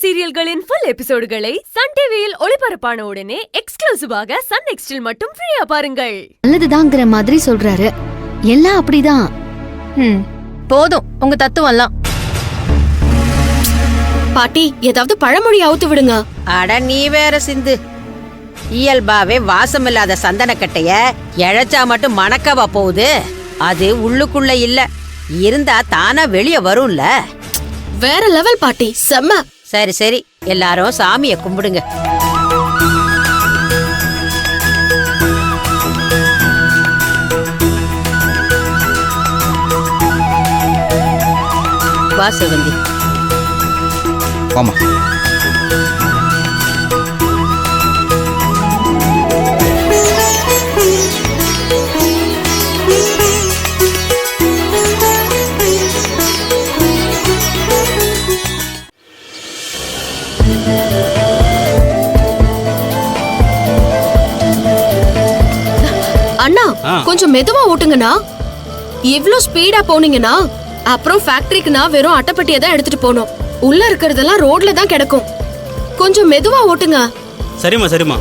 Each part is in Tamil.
சீரியல்களின் ஃபுல் எபிசோடுகளை சன் டிவியில் ஒளிபரப்பான உடனே எக்ஸ்க்ளூசிவாக சன் நெக்ஸ்டில் மட்டும் ஃப்ரீயா பாருங்கள். நல்லதுதாங்கிற மாதிரி சொல்றாரு. எல்லாம் அப்படிதான். போதும் உங்க தத்துவம்லாம். பாட்டி, ஏதாவது பழமொழி அவுத்து விடுங்க. அட நீ வேற சிந்து. இயல்பாவே வாசமில்லாத சந்தனக்கட்டைய இழைச்சா மட்டும் மணக்கவா போகுது? அது உள்ளுக்குள்ள இல்ல, இருந்தா தானா வெளிய வரும்ல. வேற லெவல் பாட்டி, செம்ம. சரி சரி, எல்லாரும் சாமிய கும்பிடுங்க. வா செவந்தி. ஆமா. அண்ணா, கொஞ்சம் மெதுவா ஓட்டுங்கண்ணா. இவ்ளோ ஸ்பீடா போனீங்கன்னா அப்புறம் ஃபேக்டரிக்குனா வெறும் அட்டைப்பட்டியை தான் எடுத்துட்டு போனோம். உள்ள இருக்கிறதெல்லாம் ரோட்ல தான் கிடக்கும். கொஞ்சம் மெதுவா ஓட்டுங்க. சரிம்மா சரிம்மா.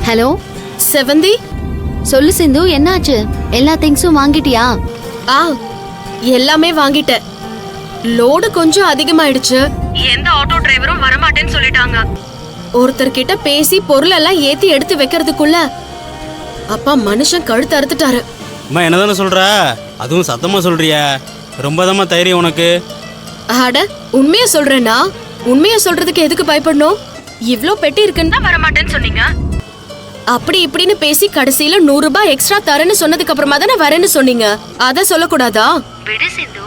ஹலோ செவந்தி, சொல்லு சிந்து, என்னாச்சு? எல்லா திங்ஸும் வாங்கிட்டியா? எல்லாமே வாங்கிட்டேன். லோடு கொஞ்சம் அதிகமாயிடுச்சு. எந்த ஆட்டோ டிரைவரும் வரமாட்டேன்னு சொல்லிட்டாங்க. ஒருத்தர் கிட்ட பேசி பொருள் எல்லாம் ஏத்தி எடுத்து வைக்கிறதுக்குள்ள அப்பா மனுஷன் கழுத்து அறுத்துட்டாரு. அம்மா என்னதானே சொல்ற? அதுவும் சத்தமா சொல்றியா? ரொம்பதாம்மா தைரியம் உனக்கு. அட, உண்மையா சொல்றேன்னா? உண்மையா சொல்றதுக்கு எதுக்கு பயப்படணும்? இவ்ளோ பெட்டி இருக்குன்னு தான் வரமாட்டேன்னு சொன்னீங்க. அப்படி இப்படின்னு பேசி கடைசியில 100 ரூபாய் எக்ஸ்ட்ரா தரேன்னு சொன்னதுக்கு அப்புறமா தானே வரேன்னு சொன்னீங்க. அத சொல்லக்கூடாதா? விடு சிந்து.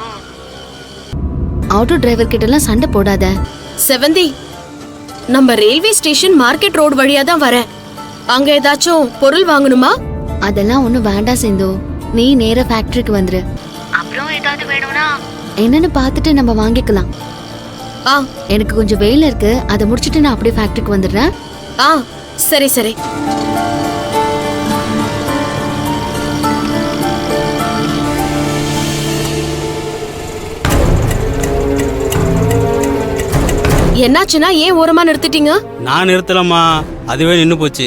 ஆட்டோ டிரைவர் கிட்ட எல்லாம் சண்டை போடாத. செவந்தி, நம்ம ரயில்வே ஸ்டேஷன் மார்க்கெட் ரோடு வழியா தான் வரேன். அங்க ஏதாச்சும் பொருள் வாங்கணுமா? அதெல்லாம் ஒண்ணும் வேண்டாம் சிந்து. நீ நேரா ஃபேக்டரிக்கு வந்துரு. அப்புறம் ஏதாவது வேணும்னா என்னன்னு பார்த்துட்டு நம்ம வாங்கிக்கலாம். எனக்கு கொஞ்சம் வேலை இருக்கு, அதை முடிச்சிட்டு நான் அப்படியே ஃபேக்டரிக்கு வந்துடுறேன். சரி சரி. என்னாச்சுன்னா ஏன் ஓரமா நிறுத்திட்டீங்க? நான் நிறுத்தலம்மா, அதுவே நின்னு போச்சு.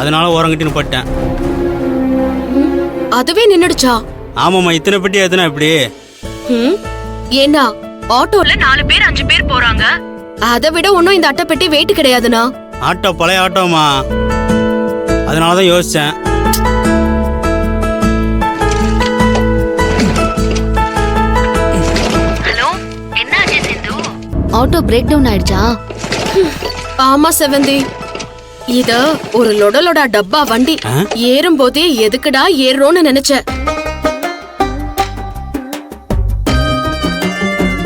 அதனால ஓரங்கட்டி நிப்பட்டேன். அதுவே நின்னுடுச்சா? ஆமாம்மா, இத்தனை பெட்டி எத்தனை எப்படி? ஏன்னா ஆட்டோல 4 பேர் 5 பேர் போறாங்க. அதை விட ஒன்னும் இந்த அட்டைப்பெட்டி வெயிட் கிடையாதுண்ணா. ஆட்டோ பழைய ஆட்டோமா, அதனாலதான் யோசிச்சேன். ஹலோ, என்னாச்சு சிந்து? ஆட்டோ பிரேக் டவுன் ஆயிடுச்சா? ஆமா செவந்தி, இத ஒரு லொடலோட டப்பா வண்டி. ஏறும் போதே எதுக்குடா ஏறோன்னு நினைச்சேன்.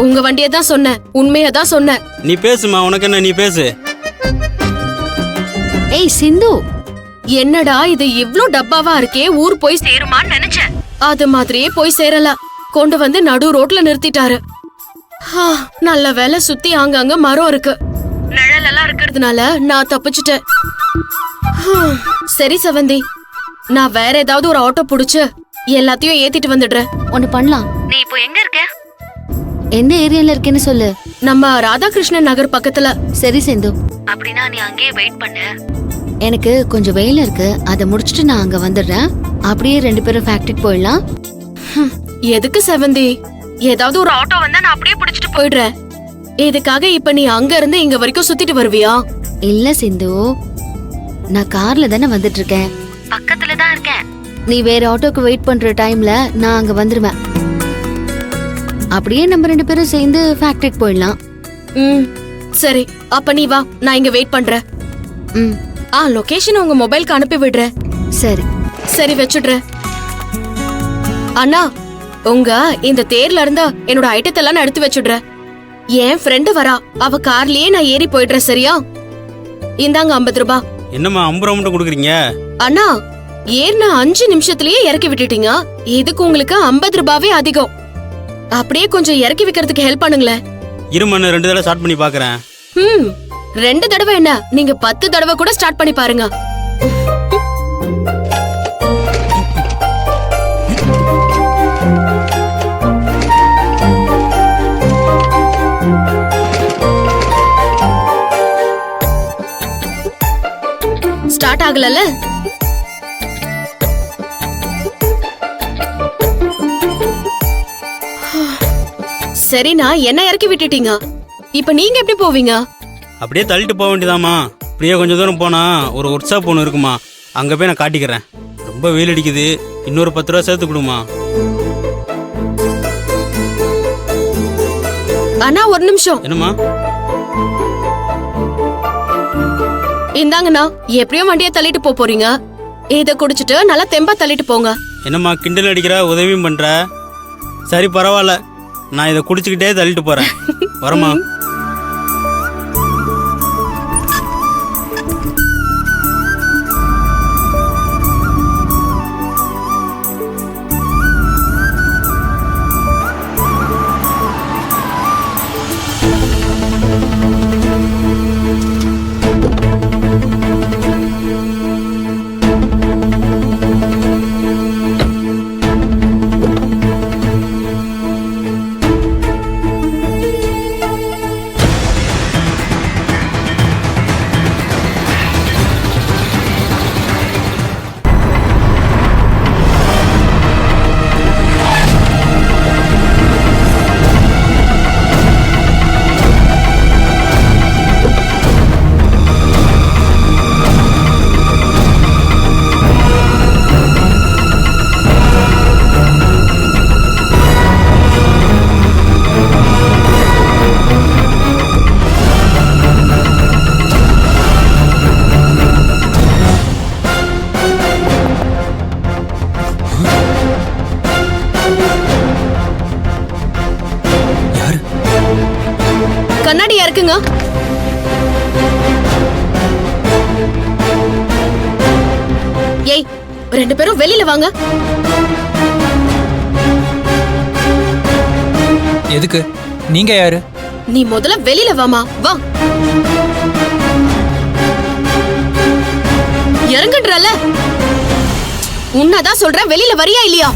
உங்க வண்டியை தான் சொன்னேன், உண்மையதான் சொன்னேன். நீ பேசுமா, உனக்கு என்ன, நீ பேசு. ஏய் சிந்து, என்னடா இது இவ்ளோ டப்பாவா இருக்கே, ஊர் போய் சேருமான்னு நினைச்சேன். அது மாதிரியே போய் சேரல. கொண்டு வந்து நடு ரோட்ல நிறுத்திட்டாரு. நல்ல வேலை, சுத்தி அங்கங்க மரம் இருக்கு. நிழல் எல்லாம் இருக்கிறதுனால நான் தப்பிச்சிட்டேன். சரி செவந்தி, நான் வேற ஏதாவது ஒரு ஆட்டோ புடிச்சு எல்லாத்தையும் ஏத்திட்டு வந்துடுறேன். ஒண்ணு பண்ணலாம். நீ இப்போ எங்க இருக்க? எந்த ஏரியால இருக்கேன்னு சொல்லு. நம்ம ராதாகிருஷ்ணன் நகர் பக்கத்துல. சரி சிந்து, அப்படின்னா நீ அங்கேயே வெயிட் பண்ணு. எனக்கு கொஞ்சம் வேலை இருக்கு, அதை முடிச்சிட்டு நான் அங்க வந்துடுறேன். அப்படியே 2 பேரும் ஃபேக்டரிக்கு போயிடலாம். எதுக்கு செவந்தி? ஏதாவது ஒரு ஆட்டோ வந்தா நான் அப்படியே பிடிச்சிட்டு போயிடுறேன். இதுக்காக இப்ப நீ அங்க இருந்து இங்க வரைக்கும் சுத்திட்டு வருவியா? இல்ல சிந்து, நான் கார்ல தானே வந்துட்டு இருக்கேன். பக்கத்துல தான் இருக்கேன். நீ வேற ஆட்டோக்கு வெயிட் பண்ற டைம்ல நான் அங்க வந்துருவேன். அப்படியே நம்ம 2 பேரும் சேர்ந்து ஃபேக்டரிக்கு போயிடலாம். சரி, அப்ப நீ வா, நான் இங்க வெயிட் பண்றேன். லொகேஷன் உங்க மொபைலுக்கு அனுப்பி விடுறேன். சரி சரி, வச்சுடுறேன். அண்ணா, உங்க இந்த தேர்ல இருந்தா என்னோட ஐட்டத்தை எல்லாம் எடுத்து வச்சுடுறேன். என் ஃப்ரெண்டு வரா, அவ கார்லயே நான் ஏறி போயிடுறேன். சரியா? இந்தாங்க 50 ரூபாய். என்னம்மா 50 ரூபா மட்டும் கொடுக்குறீங்க? அண்ணா, ஏறின 5 நிமிஷத்துலயே இறக்கி விட்டுட்டீங்க. இதுக்கு உங்களுக்கு 50 ரூபாவே அதிகம். அப்படியே கொஞ்சம் இறக்கி வைக்கிறதுக்கு ஹெல்ப் பண்ணுங்களேன். இருமண்ணு 2 தடவை ஸ்டார்ட் பண்ணி பார்க்குறேன். 2 தடவை என்ன, நீங்க 10 தடவை கூட ஸ்டார்ட் பண்ணி பாருங்க. ஸ்டார்ட் ஆகலல? சரிண்ணா, என்ன இறக்கி விட்டுட்டீங்க. இப்ப நீங்க எப்படி போவீங்க? அப்படியே தள்ளிட்டு போக வேண்டியதாம்மா. அப்படியே கொஞ்சம் தூரம் போனா ஒரு ஒர்க் ஷாப் ஒன்று இருக்குமா, அங்கே போய் நான் காட்டிக்கிறேன். ரொம்ப வெயில் அடிக்குது, இன்னொரு 10 ரூபா சேர்த்து கொடுமா. அண்ணா ஒரு நிமிஷம். என்னம்மா? இந்தாங்கண்ணா, எப்படியும் வண்டியை தள்ளிட்டு போறீங்க, இத குடிச்சிட்டு நல்லா தெம்பா தள்ளிட்டு போங்க. என்னம்மா கிண்டல் அடிக்கிற, உதவியும் பண்ற. சரி பரவாயில்ல, நான் இதை குடிச்சுக்கிட்டே தள்ளிட்டு போறேன். வரமா? கண்ணாடியா இருக்குங்க. ஏய், 2 பேரும் வெளியில வாங்க. எதுக்கு? நீங்க யாரு? நீ முதல்ல வெளியில வாமா. வா. இறங்குன்றல. உன்னதான் சொல்றேன், வெளியில வரியா இல்லையா?